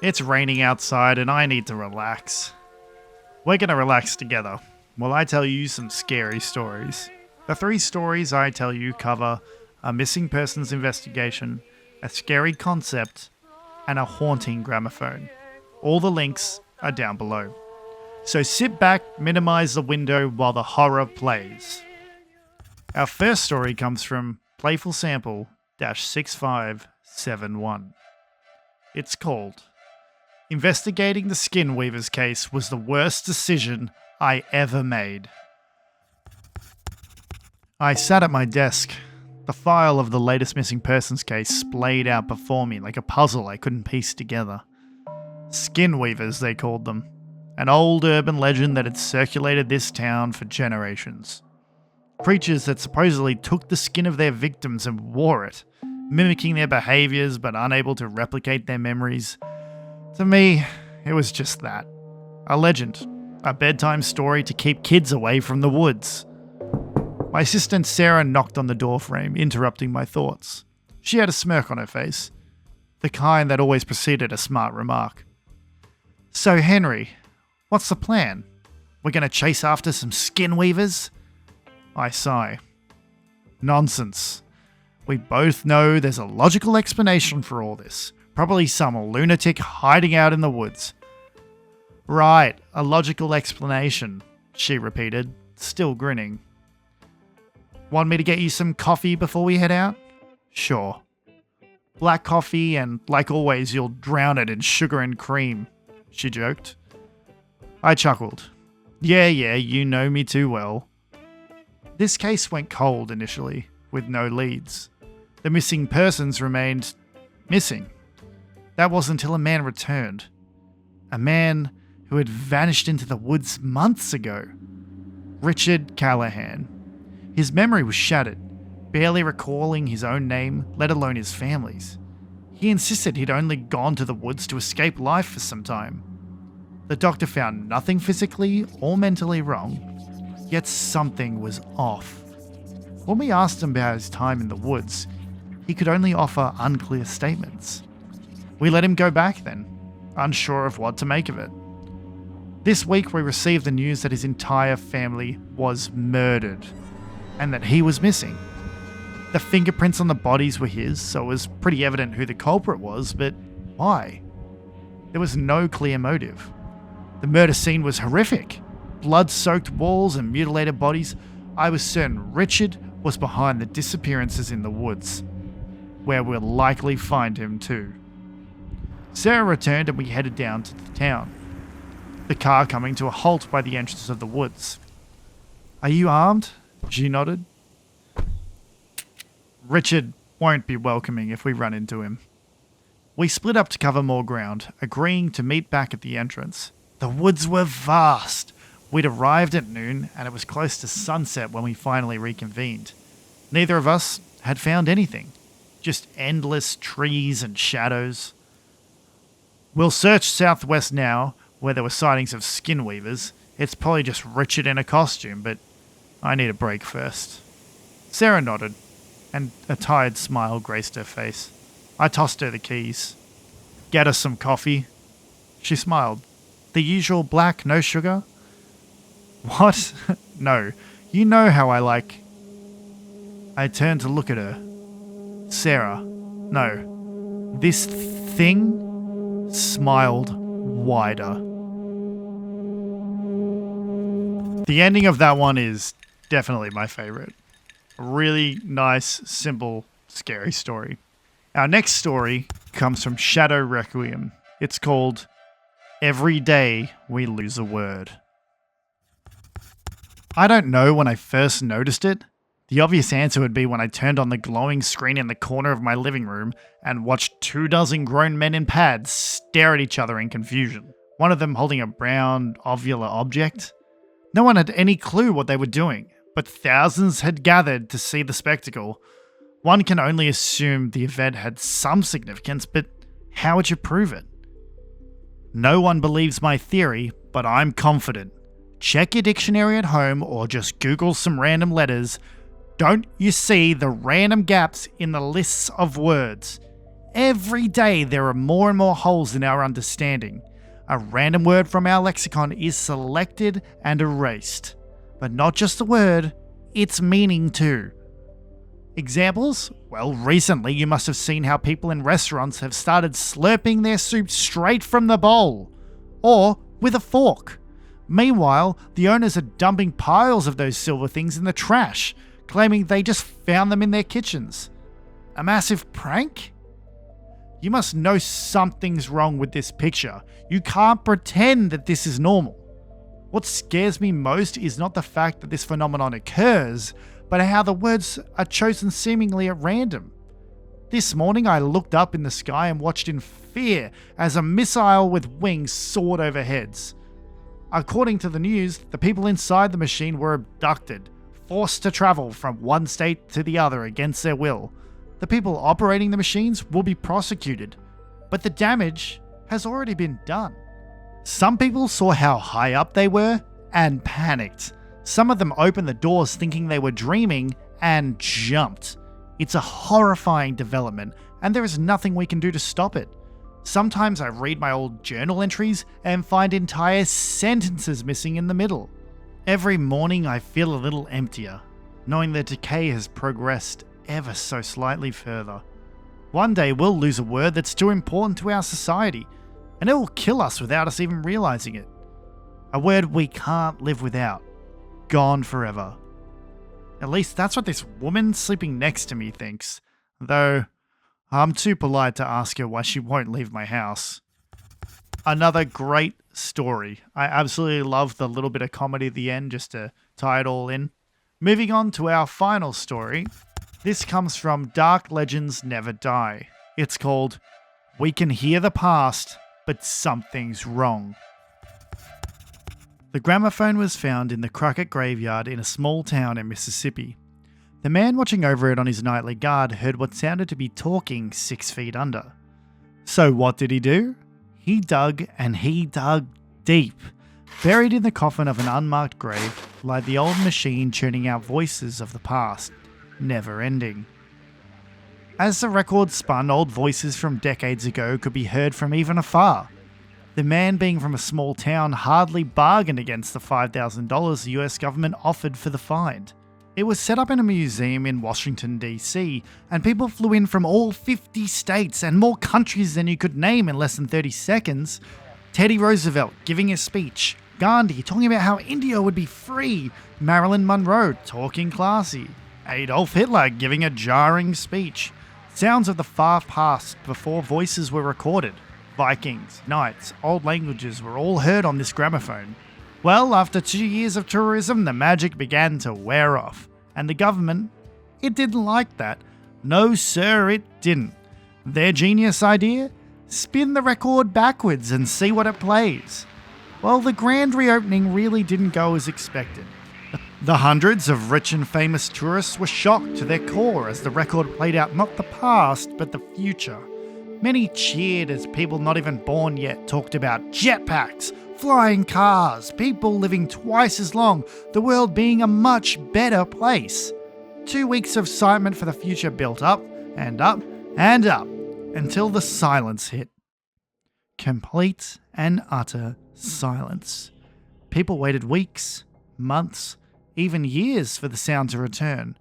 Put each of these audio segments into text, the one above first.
It's raining outside and I need to relax. We're gonna relax together while I tell you some scary stories. The 3 stories I tell you cover a missing persons investigation, a scary concept, and a haunting gramophone. All the links are down below. So sit back, minimize the window while the horror plays. Our first story comes from Playful Sample-6571. It's called Investigating the Skinweavers case was the worst decision I ever made. I sat at my desk. The file of the latest missing persons case splayed out before me like a puzzle I couldn't piece together. Skinweavers, they called them. An old urban legend that had circulated this town for generations. Creatures that supposedly took the skin of their victims and wore it, mimicking their behaviours but unable to replicate their memories. To me, it was just that. A legend. A bedtime story to keep kids away from the woods. My assistant Sarah knocked on the doorframe, interrupting my thoughts. She had a smirk on her face, the kind that always preceded a smart remark. So Henry, what's the plan? We're going to chase after some skinweavers? I sigh. Nonsense. We both know there's a logical explanation for all this. Probably some lunatic hiding out in the woods. Right, a logical explanation, she repeated, still grinning. Want me to get you some coffee before we head out? Sure. Black coffee, and like always, you'll drown it in sugar and cream, she joked. I chuckled. Yeah, you know me too well. This case went cold initially, with no leads. The missing persons remained missing. That wasn't until a man returned. A man who had vanished into the woods months ago. Richard Callahan. His memory was shattered, barely recalling his own name, let alone his family's. He insisted he'd only gone to the woods to escape life for some time. The doctor found nothing physically or mentally wrong, yet something was off. When we asked him about his time in the woods, he could only offer unclear statements. We let him go back then, unsure of what to make of it. This week we received the news that his entire family was murdered, and that he was missing. The fingerprints on the bodies were his, so it was pretty evident who the culprit was, but why? There was no clear motive. The murder scene was horrific. Blood-soaked walls and mutilated bodies. I was certain Richard was behind the disappearances in the woods, where we'll likely find him too. Sarah returned and we headed down to the town, the car coming to a halt by the entrance of the woods. Are you armed? She nodded. Richard won't be welcoming if we run into him. We split up to cover more ground, agreeing to meet back at the entrance. The woods were vast. We'd arrived at noon, and it was close to sunset when we finally reconvened. Neither of us had found anything. Just endless trees and shadows. We'll search southwest now, where there were sightings of skinweavers. It's probably just Richard in a costume, but I need a break first. Sarah nodded, and a tired smile graced her face. I tossed her the keys. Get us some coffee. She smiled. The usual black, no sugar? What? No. You know how I like... I turned to look at her. Sarah. No. This thing smiled wider. The ending of that one is definitely my favorite. A really nice, simple, scary story. Our next story comes from Shadow Requiem. It's called Every Day We Lose a Word. I don't know when I first noticed it. The obvious answer would be when I turned on the glowing screen in the corner of my living room and watched 24 grown men in pads stare at each other in confusion. One of them holding a brown, ovular object. No one had any clue what they were doing, but thousands had gathered to see the spectacle. One can only assume the event had some significance, but how would you prove it? No one believes my theory, but I'm confident. Check your dictionary at home or just Google some random letters. Don't you see the random gaps in the lists of words? Every day there are more and more holes in our understanding. A random word from our lexicon is selected and erased. But not just the word, its meaning too. Examples? Well, recently you must have seen how people in restaurants have started slurping their soup straight from the bowl. Or with a fork. Meanwhile, the owners are dumping piles of those silver things in the trash, claiming they just found them in their kitchens. A massive prank? You must know something's wrong with this picture. You can't pretend that this is normal. What scares me most is not the fact that this phenomenon occurs, but how the words are chosen seemingly at random. This morning I looked up in the sky and watched in fear as a missile with wings soared over heads. According to the news, the people inside the machine were abducted, forced to travel from one state to the other against their will. The people operating the machines will be prosecuted, but the damage has already been done. Some people saw how high up they were and panicked. Some of them opened the doors thinking they were dreaming and jumped. It's a horrifying development, and there is nothing we can do to stop it. Sometimes I read my old journal entries and find entire sentences missing in the middle. Every morning I feel a little emptier, knowing that decay has progressed ever so slightly further. One day we'll lose a word that's too important to our society, and it will kill us without us even realizing it. A word we can't live without. Gone forever. At least that's what this woman sleeping next to me thinks, though I'm too polite to ask her why she won't leave my house. Another great story. I absolutely love the little bit of comedy at the end just to tie it all in. Moving on to our final story. This comes from Dark Legends Never Die. It's called We Can Hear the Past, but Something's Wrong. The gramophone was found in the Crockett graveyard in a small town in Mississippi. The man watching over it on his nightly guard heard what sounded to be talking 6 feet under. So what did he do? He dug and he dug deep. Buried in the coffin of an unmarked grave lay the old machine churning out voices of the past, never ending. As the record spun, old voices from decades ago could be heard from even afar. The man, being from a small town, hardly bargained against the $5,000 the US government offered for the find. It was set up in a museum in Washington, D.C., and people flew in from all 50 states and more countries than you could name in less than 30 seconds. Teddy Roosevelt giving a speech, Gandhi talking about how India would be free, Marilyn Monroe talking classy, Adolf Hitler giving a jarring speech. Sounds of the far past before voices were recorded. Vikings, knights, old languages were all heard on this gramophone. Well, after 2 years of tourism, the magic began to wear off. And the government, it didn't like that. No sir, it didn't. Their genius idea? Spin the record backwards and see what it plays. Well, the grand reopening really didn't go as expected. The hundreds of rich and famous tourists were shocked to their core as the record played out not the past, but the future. Many cheered as people not even born yet talked about jetpacks, flying cars, people living twice as long, the world being a much better place. 2 weeks of excitement for the future built up and up and up until the silence hit. Complete and utter silence. People waited weeks, months, even years for the sound to return.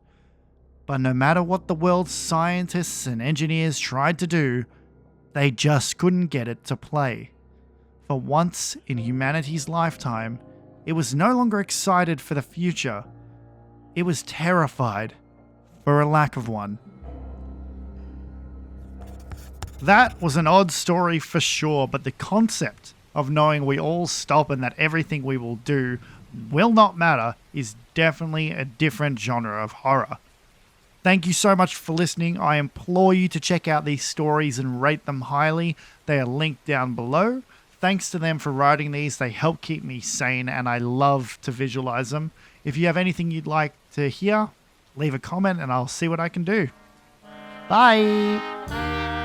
But no matter what the world's scientists and engineers tried to do, they just couldn't get it to play. For once in humanity's lifetime, it was no longer excited for the future. It was terrified for a lack of one. That was an odd story for sure, but the concept of knowing we all stop and that everything we will do will not matter is definitely a different genre of horror. Thank you so much for listening. I implore you to check out these stories and rate them highly. They are linked down below. Thanks to them for writing these. They help keep me sane and I love to visualize them. If you have anything you'd like to hear, leave a comment and I'll see what I can do. Bye!